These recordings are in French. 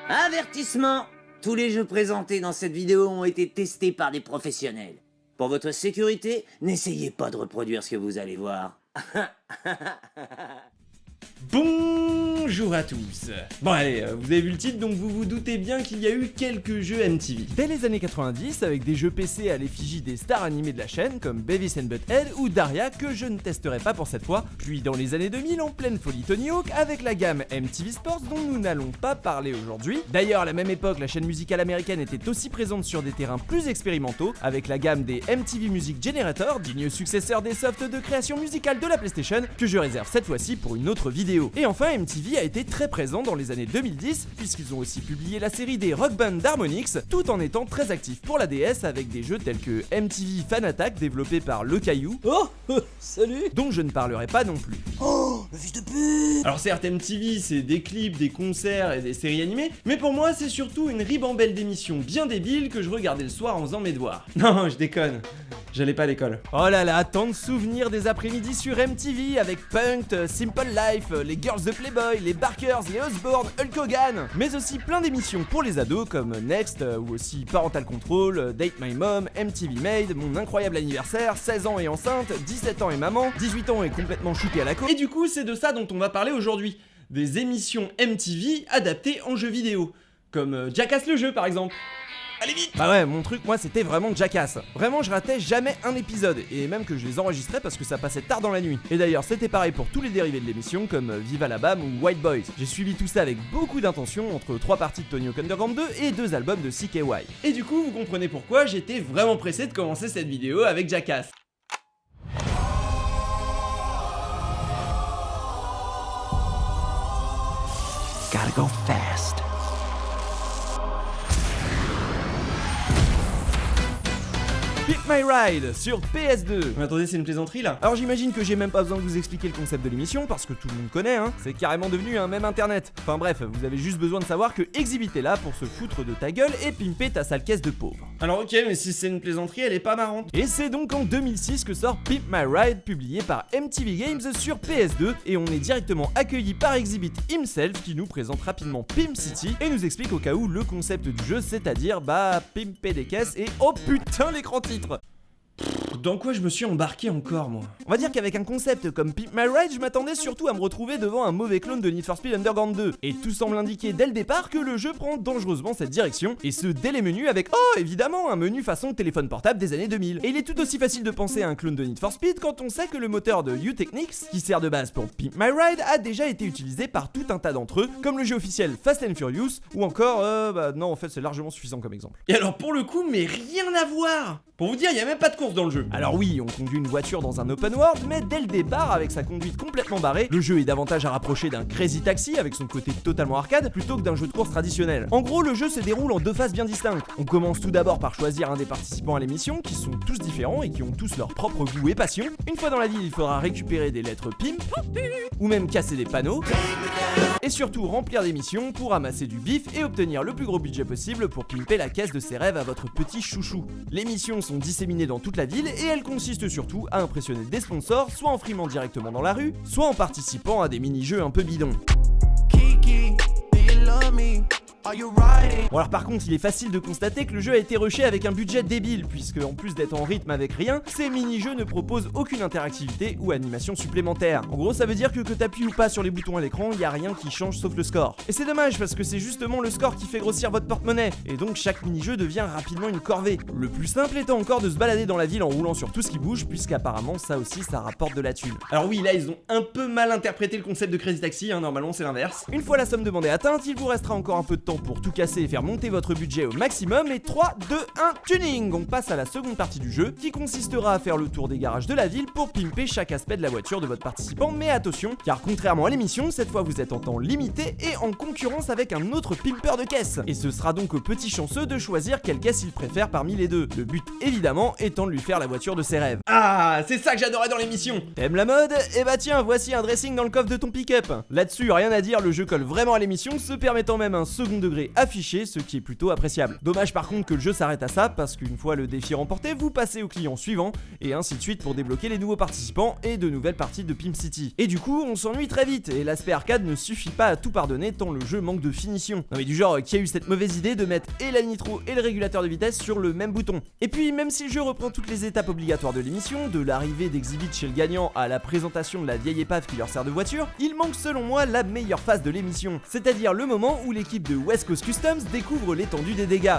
Avertissement! Tous les jeux présentés dans cette vidéo ont été testés par des professionnels. Pour votre sécurité, n'essayez pas de reproduire ce que vous allez voir. Bonjour à tous. Bon allez, vous avez vu le titre, donc vous vous doutez bien qu'il y a eu quelques jeux MTV. Dès les années 90, avec des jeux PC à l'effigie des stars animées de la chaîne, comme Beavis and Butthead ou Daria, que je ne testerai pas pour cette fois. Puis dans les années 2000, en pleine folie Tony Hawk, avec la gamme MTV Sports dont nous n'allons pas parler aujourd'hui. D'ailleurs, à la même époque, la chaîne musicale américaine était aussi présente sur des terrains plus expérimentaux, avec la gamme des MTV Music Generator, digne successeur des softs de création musicale de la PlayStation, que je réserve cette fois-ci pour une autre vidéo. Et enfin, MTV a été très présent dans les années 2010, puisqu'ils ont aussi publié la série des Rock Band d'Harmonix, tout en étant très actifs pour la DS avec des jeux tels que MTV Fan Attack, développé par Le Caillou, Salut. dont je ne parlerai pas non plus. Oh, le fils de pute. Alors certes, MTV c'est des clips, des concerts et des séries animées, mais pour moi c'est surtout une ribambelle d'émissions bien débiles que je regardais le soir en faisant mes devoirs. Non, je déconne. J'allais pas à l'école. Oh là là, tant de souvenirs des après-midi sur MTV avec Punk'd, Simple Life, les Girls de Playboy, les Barkers, les Osbourne, Hulk Hogan, mais aussi plein d'émissions pour les ados comme Next ou aussi Parental Control, Date My Mom, MTV Made, Mon Incroyable Anniversaire, 16 ans et enceinte, 17 ans et maman, 18 ans et complètement shooté à la côte. Et du coup, c'est de ça dont on va parler aujourd'hui. Des émissions MTV adaptées en jeux vidéo. Comme Jackass le jeu par exemple. Allez vite! Bah ouais, mon truc, moi, c'était vraiment Jackass. Vraiment, je ratais jamais un épisode, et même que je les enregistrais parce que ça passait tard dans la nuit. Et d'ailleurs, c'était pareil pour tous les dérivés de l'émission, comme Viva la Bam ou White Boys. J'ai suivi tout ça avec beaucoup d'intention, entre 3 parties de Tony Hawk Underground 2 et 2 albums de CKY. Et du coup, vous comprenez pourquoi j'étais vraiment pressé de commencer cette vidéo avec Jackass. Gotta go fast. Pimp My Ride sur PS2. Mais attendez, c'est une plaisanterie là? Alors j'imagine que j'ai même pas besoin de vous expliquer le concept de l'émission parce que tout le monde connaît, hein. C'est carrément devenu un mème internet. Enfin bref, vous avez juste besoin de savoir que Exhibit est là pour se foutre de ta gueule et pimper ta sale caisse de pauvre. Alors ok, mais si c'est une plaisanterie, elle est pas marrante. Et c'est donc en 2006 que sort Pimp My Ride, publié par MTV Games sur PS2, et on est directement accueilli par Exhibit himself qui nous présente rapidement Pimp City et nous explique au cas où le concept du jeu, c'est-à-dire pimper des caisses et oh putain l'écran titre. Dans quoi je me suis embarqué encore moi? On va dire qu'avec un concept comme Pimp My Ride, je m'attendais surtout à me retrouver devant un mauvais clone de Need for Speed Underground 2. Et tout semble indiquer dès le départ que le jeu prend dangereusement cette direction, et ce dès les menus avec, oh évidemment, un menu façon téléphone portable des années 2000. Et il est tout aussi facile de penser à un clone de Need for Speed quand on sait que le moteur de U-Technics, qui sert de base pour Pimp My Ride, a déjà été utilisé par tout un tas d'entre eux, comme le jeu officiel Fast and Furious, ou encore, non en fait c'est largement suffisant comme exemple. Et alors pour le coup, mais rien à voir! Pour vous dire, il y a même pas de course dans le jeu. Alors oui, on conduit une voiture dans un open world, mais dès le départ, avec sa conduite complètement barrée, le jeu est davantage à rapprocher d'un Crazy Taxi avec son côté totalement arcade, plutôt que d'un jeu de course traditionnel. En gros, le jeu se déroule en 2 phases bien distinctes. On commence tout d'abord par choisir un des participants à l'émission, qui sont tous différents et qui ont tous leur propre goût et passion. Une fois dans la ville, il faudra récupérer des lettres pimp, ou même casser des panneaux, et surtout remplir des missions pour amasser du bif et obtenir le plus gros budget possible pour pimper la caisse de ses rêves à votre petit chouchou. Les missions sont disséminées dans toute la ville et elles consistent surtout à impressionner des sponsors, soit en frimant directement dans la rue, soit en participant à des mini-jeux un peu bidons. Kiki, do you love me? Are you riding? Bon alors par contre il est facile de constater que le jeu a été rushé avec un budget débile, puisque en plus d'être en rythme avec rien, ces mini-jeux ne proposent aucune interactivité ou animation supplémentaire. En gros ça veut dire que t'appuies ou pas sur les boutons à l'écran, y a rien qui change sauf le score. Et c'est dommage parce que c'est justement le score qui fait grossir votre porte-monnaie, et donc chaque mini-jeu devient rapidement une corvée. Le plus simple étant encore de se balader dans la ville en roulant sur tout ce qui bouge, puisqu'apparemment ça aussi ça rapporte de la thune. Alors oui là ils ont un peu mal interprété le concept de Crazy Taxi, hein, normalement c'est l'inverse. Une fois la somme demandée atteinte, il vous restera encore un peu de temps pour tout casser et faire monter votre budget au maximum, et 3, 2, 1, tuning! On passe à la seconde partie du jeu, qui consistera à faire le tour des garages de la ville pour pimper chaque aspect de la voiture de votre participant, mais attention, car contrairement à l'émission, cette fois vous êtes en temps limité et en concurrence avec un autre pimper de caisse. Et ce sera donc au petit chanceux de choisir quelle caisse il préfère parmi les deux. Le but évidemment étant de lui faire la voiture de ses rêves. Ah, c'est ça que j'adorais dans l'émission! T'aimes la mode? Eh bah tiens, voici un dressing dans le coffre de ton pick-up. Là-dessus, rien à dire, le jeu colle vraiment à l'émission, se permettant même un second degré degré affiché, ce qui est plutôt appréciable. Dommage par contre que le jeu s'arrête à ça, parce qu'une fois le défi remporté, vous passez au client suivant, et ainsi de suite pour débloquer les nouveaux participants et de nouvelles parties de Pimp City. Et du coup, on s'ennuie très vite, et l'aspect arcade ne suffit pas à tout pardonner tant le jeu manque de finition. Non mais du genre, qui a eu cette mauvaise idée de mettre et la nitro et le régulateur de vitesse sur le même bouton. Et puis, même si le jeu reprend toutes les étapes obligatoires de l'émission, de l'arrivée d'Exhibit chez le gagnant à la présentation de la vieille épave qui leur sert de voiture, il manque selon moi la meilleure phase de l'émission, c'est-à-dire le moment où l'équipe de West Coast Customs découvre l'étendue des dégâts.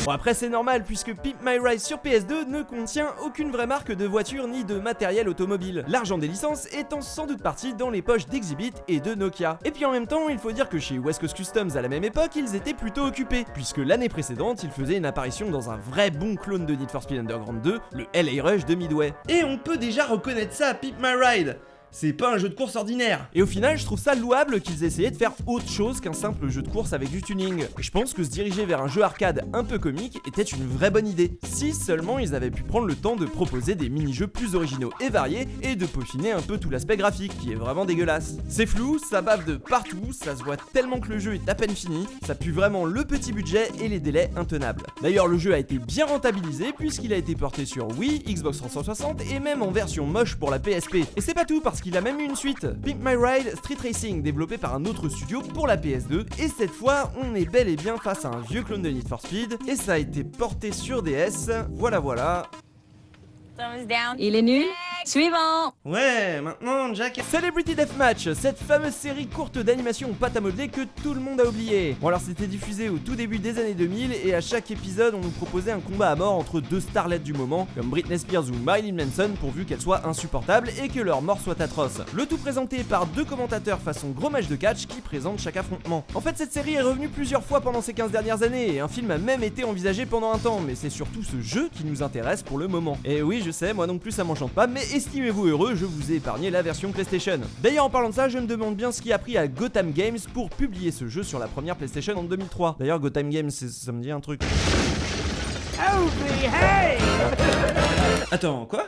Bon après c'est normal puisque Pimp My Ride sur PS2 ne contient aucune vraie marque de voiture ni de matériel automobile, l'argent des licences étant sans doute parti dans les poches d'Exhibit et de Nokia. Et puis en même temps il faut dire que chez West Coast Customs à la même époque ils étaient plutôt occupés, puisque l'année précédente ils faisaient une apparition dans un vrai bon clone de Need for Speed Underground 2, le LA Rush de Midway. Et on peut déjà reconnaître ça à Pimp My Ride. C'est pas un jeu de course ordinaire. Et au final, je trouve ça louable qu'ils essayaient de faire autre chose qu'un simple jeu de course avec du tuning. Et je pense que se diriger vers un jeu arcade un peu comique était une vraie bonne idée, si seulement ils avaient pu prendre le temps de proposer des mini-jeux plus originaux et variés et de peaufiner un peu tout l'aspect graphique qui est vraiment dégueulasse. C'est flou, ça bave de partout, ça se voit tellement que le jeu est à peine fini, ça pue vraiment le petit budget et les délais intenables. D'ailleurs, le jeu a été bien rentabilisé puisqu'il a été porté sur Wii, Xbox 360 et même en version moche pour la PSP. Et c'est pas tout parce qu'il a même eu une suite, Pimp My Ride Street Racing, développé par un autre studio pour la PS2, et cette fois on est bel et bien face à un vieux clone de Need for Speed, et ça a été porté sur DS, voilà. Il est nul. Suivant. Ouais, maintenant Jack. Celebrity Deathmatch, cette fameuse série courte d'animation pâte à modeler que tout le monde a oublié. Bon alors c'était diffusé au tout début des années 2000 et à chaque épisode on nous proposait un combat à mort entre deux starlettes du moment, comme Britney Spears ou Marilyn Manson, pourvu qu'elles soient insupportables et que leur mort soit atroce. Le tout présenté par deux commentateurs façon gros match de catch qui présentent chaque affrontement. En fait cette série est revenue plusieurs fois pendant ces 15 dernières années et un film a même été envisagé pendant un temps, mais c'est surtout ce jeu qui nous intéresse pour le moment. Et oui je sais, moi non plus ça m'enchante pas, mais estimez-vous heureux, je vous ai épargné la version PlayStation. D'ailleurs en parlant de ça, je me demande bien ce qui a pris à Gotham Games pour publier ce jeu sur la première PlayStation en 2003. D'ailleurs Gotham Games, ça me dit un truc. Attends, quoi?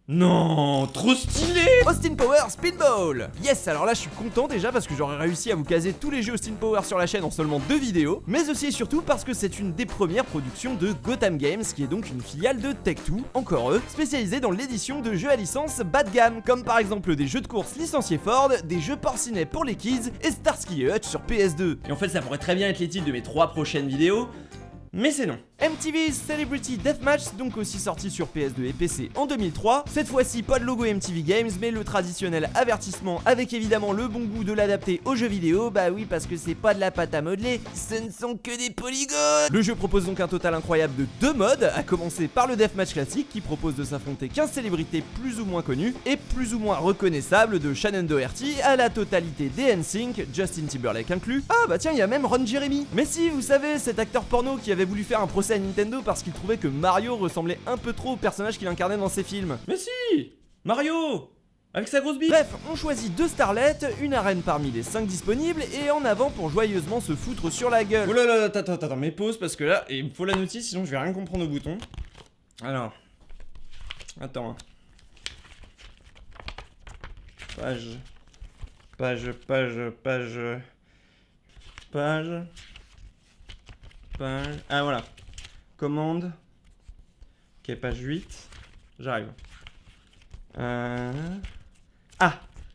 Non, trop stylé! Austin Power Speedball! Yes, alors là je suis content déjà parce que j'aurais réussi à vous caser tous les jeux Austin Power sur la chaîne en seulement 2 vidéos, mais aussi et surtout parce que c'est une des premières productions de Gotham Games, qui est donc une filiale de Tech2, encore eux, spécialisée dans l'édition de jeux à licence bas de gamme, comme par exemple des jeux de course licenciés Ford, des jeux porcinets pour les kids et Starsky et Hutch sur PS2. Et en fait ça pourrait très bien être les titres de mes 3 prochaines vidéos, mais c'est non. MTV's Celebrity Deathmatch, donc aussi sorti sur PS2 et PC en 2003. Cette fois-ci, pas de logo MTV Games, mais le traditionnel avertissement avec évidemment le bon goût de l'adapter aux jeux vidéo. Bah oui, parce que c'est pas de la pâte à modeler, ce ne sont que des polygones. Le jeu propose donc un total incroyable de 2 modes, à commencer par le Deathmatch classique qui propose de s'affronter 15 célébrités plus ou moins connues et plus ou moins reconnaissables, de Shannon Doherty à la totalité des NSYNC, Justin Timberlake inclus. Ah bah tiens, il y a même Ron Jeremy. Mais si, vous savez, cet acteur porno qui avait voulu faire un procès à Nintendo parce qu'il trouvait que Mario ressemblait un peu trop au personnage qu'il incarnait dans ses films. Mais si! Mario! Avec sa grosse bite! Bref, on choisit 2 starlets, une arène parmi les 5 disponibles et en avant pour joyeusement se foutre sur la gueule. Oh là là, attends, mais pause parce que là, il me faut la notice sinon je vais rien comprendre au bouton. Alors. Attends. Page. Ah voilà. Commande. Ok, page 8. J'arrive. Ah!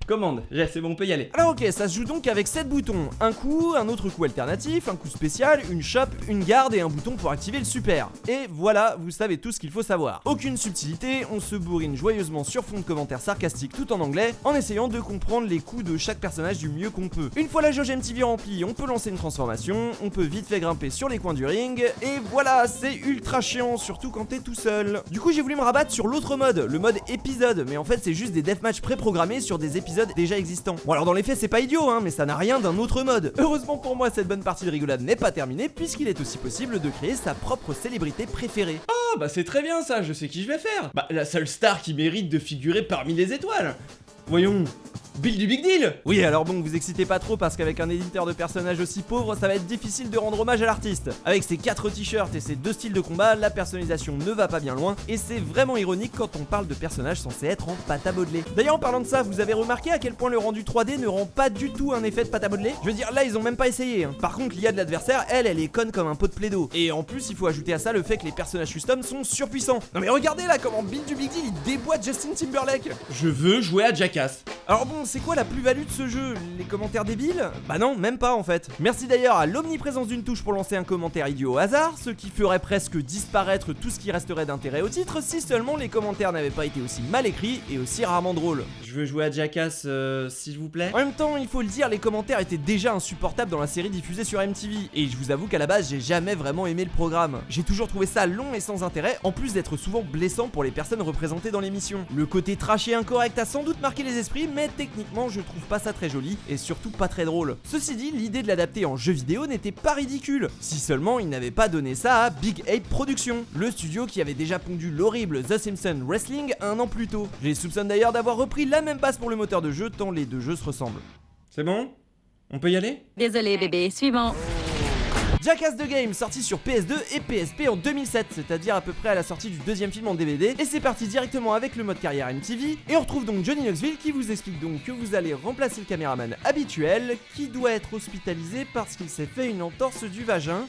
Commande, c'est bon, on peut y aller. Alors ok, ça se joue donc avec 7 boutons. Un coup, un autre coup alternatif, un coup spécial, une chope, une garde et un bouton pour activer le super. Et voilà, vous savez tout ce qu'il faut savoir. Aucune subtilité, on se bourrine joyeusement sur fond de commentaires sarcastiques tout en anglais, en essayant de comprendre les coups de chaque personnage du mieux qu'on peut. Une fois la jauge MTV remplie, on peut lancer une transformation, on peut vite fait grimper sur les coins du ring, et voilà, c'est ultra chiant, surtout quand t'es tout seul. Du coup j'ai voulu me rabattre sur l'autre mode, le mode épisode, mais en fait c'est juste des deathmatchs pré-programmés sur des épisodes déjà existants. Bon alors dans les faits c'est pas idiot hein, mais ça n'a rien d'un autre mode. Heureusement pour moi cette bonne partie de rigolade n'est pas terminée puisqu'il est aussi possible de créer sa propre célébrité préférée. Oh bah c'est très bien ça, je sais qui je vais faire. Bah la seule star qui mérite de figurer parmi les étoiles. Voyons, Build du Big Deal. Oui, alors bon, vous excitez pas trop parce qu'avec un éditeur de personnages aussi pauvre, ça va être difficile de rendre hommage à l'artiste. Avec ses 4 t-shirts et ses 2 styles de combat, la personnalisation ne va pas bien loin, et c'est vraiment ironique quand on parle de personnages censés être en pâte à modeler. D'ailleurs, en parlant de ça, vous avez remarqué à quel point le rendu 3D ne rend pas du tout un effet de pâte à modeler? Je veux dire, là, ils ont même pas essayé, hein. Par contre, l'IA de l'adversaire, elle est conne comme un pot de plaido. Et en plus, il faut ajouter à ça le fait que les personnages custom sont surpuissants. Non mais regardez là comment Build du Big Deal il déboîte Justin Timberlake. Je veux jouer à Jackass. Alors bon, c'est quoi la plus-value de ce jeu? Les commentaires débiles? Bah non, même pas en fait. Merci d'ailleurs à l'omniprésence d'une touche pour lancer un commentaire idiot au hasard, ce qui ferait presque disparaître tout ce qui resterait d'intérêt au titre si seulement les commentaires n'avaient pas été aussi mal écrits et aussi rarement drôles. Je veux jouer à Jackass, s'il vous plaît. En même temps, il faut le dire, les commentaires étaient déjà insupportables dans la série diffusée sur MTV, et je vous avoue qu'à la base, j'ai jamais vraiment aimé le programme. J'ai toujours trouvé ça long et sans intérêt, en plus d'être souvent blessant pour les personnes représentées dans l'émission. Le côté trash et incorrect a sans doute marqué les esprits, mais techniquement je trouve pas ça très joli et surtout pas très drôle. Ceci dit, l'idée de l'adapter en jeu vidéo n'était pas ridicule, si seulement il n'avait pas donné ça à Big Ape Productions, le studio qui avait déjà pondu l'horrible The Simpsons Wrestling un an plus tôt. Je les soupçonne d'ailleurs d'avoir repris la même base pour le moteur de jeu tant les deux jeux se ressemblent. C'est bon? On peut y aller? Désolé bébé, suivant. Jackass The Game, sorti sur PS2 et PSP en 2007, c'est-à-dire à peu près à la sortie du deuxième film en DVD, et c'est parti directement avec le mode carrière MTV, et on retrouve donc Johnny Knoxville qui vous explique donc que vous allez remplacer le caméraman habituel, qui doit être hospitalisé parce qu'il s'est fait une entorse du vagin.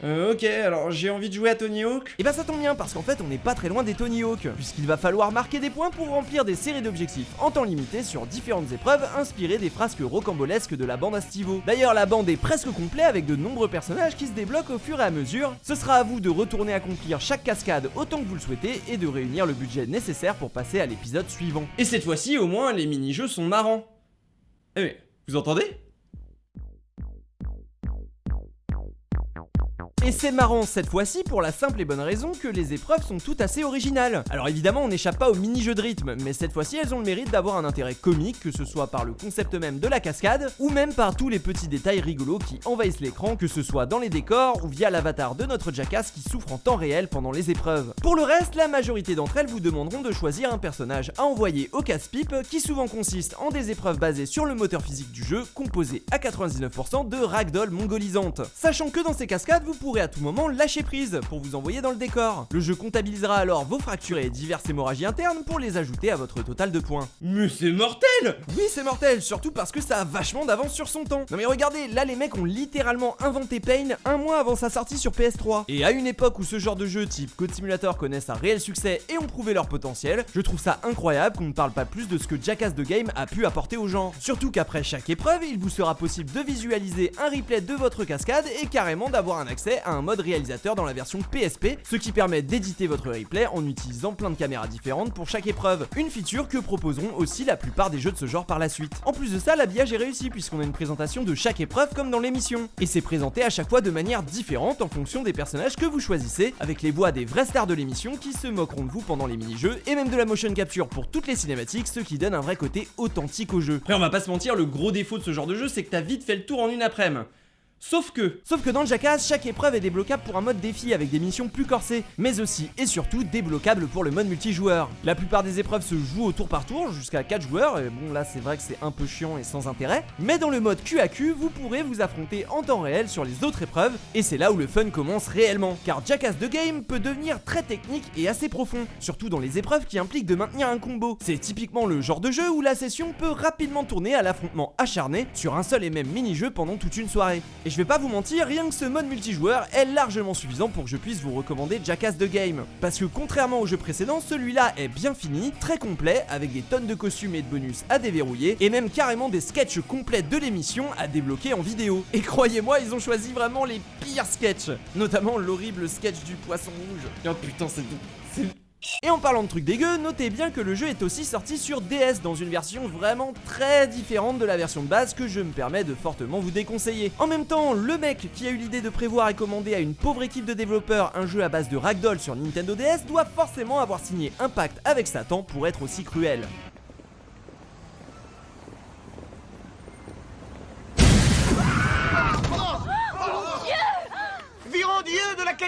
Ok, alors j'ai envie de jouer à Tony Hawk. Et bah ça tombe bien parce qu'en fait on n'est pas très loin des Tony Hawk, puisqu'il va falloir marquer des points pour remplir des séries d'objectifs en temps limité sur différentes épreuves inspirées des frasques rocambolesques de la bande Astivo. D'ailleurs la bande est presque complète avec de nombreux personnages qui se débloquent au fur et à mesure. Ce sera à vous de retourner accomplir chaque cascade autant que vous le souhaitez et de réunir le budget nécessaire pour passer à l'épisode suivant. Et cette fois-ci au moins les mini-jeux sont marrants. Eh mais, vous entendez? Et c'est marrant cette fois-ci pour la simple et bonne raison que les épreuves sont toutes assez originales. Alors évidemment on n'échappe pas aux mini-jeux de rythme, mais cette fois-ci elles ont le mérite d'avoir un intérêt comique, que ce soit par le concept même de la cascade, ou même par tous les petits détails rigolos qui envahissent l'écran, que ce soit dans les décors ou via l'avatar de notre Jackass qui souffre en temps réel pendant les épreuves. Pour le reste, la majorité d'entre elles vous demanderont de choisir un personnage à envoyer au casse-pipe, qui souvent consiste en des épreuves basées sur le moteur physique du jeu, composé à 99% de ragdoll mongolisantes. Sachant que dans ces cascades, vous pourrez à tout moment lâcher prise pour vous envoyer dans le décor. Le jeu comptabilisera alors vos fractures et diverses hémorragies internes pour les ajouter à votre total de points. Mais c'est mortel! Oui, c'est mortel, surtout parce que ça a vachement d'avance sur son temps. Non mais regardez, là les mecs ont littéralement inventé Pain un mois avant sa sortie sur PS3. Et à une époque où ce genre de jeu type Code Simulator connaissent un réel succès et ont prouvé leur potentiel, je trouve ça incroyable qu'on ne parle pas plus de ce que Jackass The Game a pu apporter aux gens. Surtout qu'après chaque épreuve, il vous sera possible de visualiser un replay de votre cascade et carrément d'avoir un accès à un mode réalisateur dans la version PSP, ce qui permet d'éditer votre replay en utilisant plein de caméras différentes pour chaque épreuve. Une feature que proposeront aussi la plupart des jeux de ce genre par la suite. En plus de ça, l'habillage est réussi puisqu'on a une présentation de chaque épreuve comme dans l'émission. Et c'est présenté à chaque fois de manière différente en fonction des personnages que vous choisissez, avec les voix des vrais stars de l'émission qui se moqueront de vous pendant les mini-jeux, et même de la motion capture pour toutes les cinématiques, ce qui donne un vrai côté authentique au jeu. Après on va pas se mentir, le gros défaut de ce genre de jeu c'est que t'as vite fait le tour en une après-midi. Sauf que dans le Jackass, chaque épreuve est débloquable pour un mode défi avec des missions plus corsées, mais aussi et surtout débloquable pour le mode multijoueur. La plupart des épreuves se jouent au tour par tour, jusqu'à 4 joueurs, et bon là c'est vrai que c'est un peu chiant et sans intérêt, mais dans le mode QAQ, vous pourrez vous affronter en temps réel sur les autres épreuves, et c'est là où le fun commence réellement, car Jackass The Game peut devenir très technique et assez profond, surtout dans les épreuves qui impliquent de maintenir un combo. C'est typiquement le genre de jeu où la session peut rapidement tourner à l'affrontement acharné sur un seul et même mini-jeu pendant toute une soirée. Et je vais pas vous mentir, rien que ce mode multijoueur est largement suffisant pour que je puisse vous recommander Jackass The Game. Parce que contrairement au jeu précédent, celui-là est bien fini, très complet, avec des tonnes de costumes et de bonus à déverrouiller, et même carrément des sketchs complets de l'émission à débloquer en vidéo. Et croyez-moi, ils ont choisi vraiment les pires sketchs, notamment l'horrible sketch du poisson rouge. Oh putain c'est... Et en parlant de trucs dégueux, notez bien que le jeu est aussi sorti sur DS dans une version vraiment très différente de la version de base que je me permets de fortement vous déconseiller. En même temps, le mec qui a eu l'idée de prévoir et commander à une pauvre équipe de développeurs un jeu à base de ragdoll sur Nintendo DS doit forcément avoir signé un pacte avec Satan pour être aussi cruel. Virons Dieu de la qualité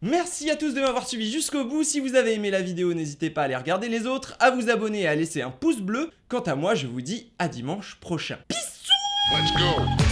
Merci à tous de m'avoir suivi jusqu'au bout. Si vous avez aimé la vidéo, n'hésitez pas à aller regarder les autres, à vous abonner et à laisser un pouce bleu. Quant à moi, je vous dis à dimanche prochain. Bisous. Let's go.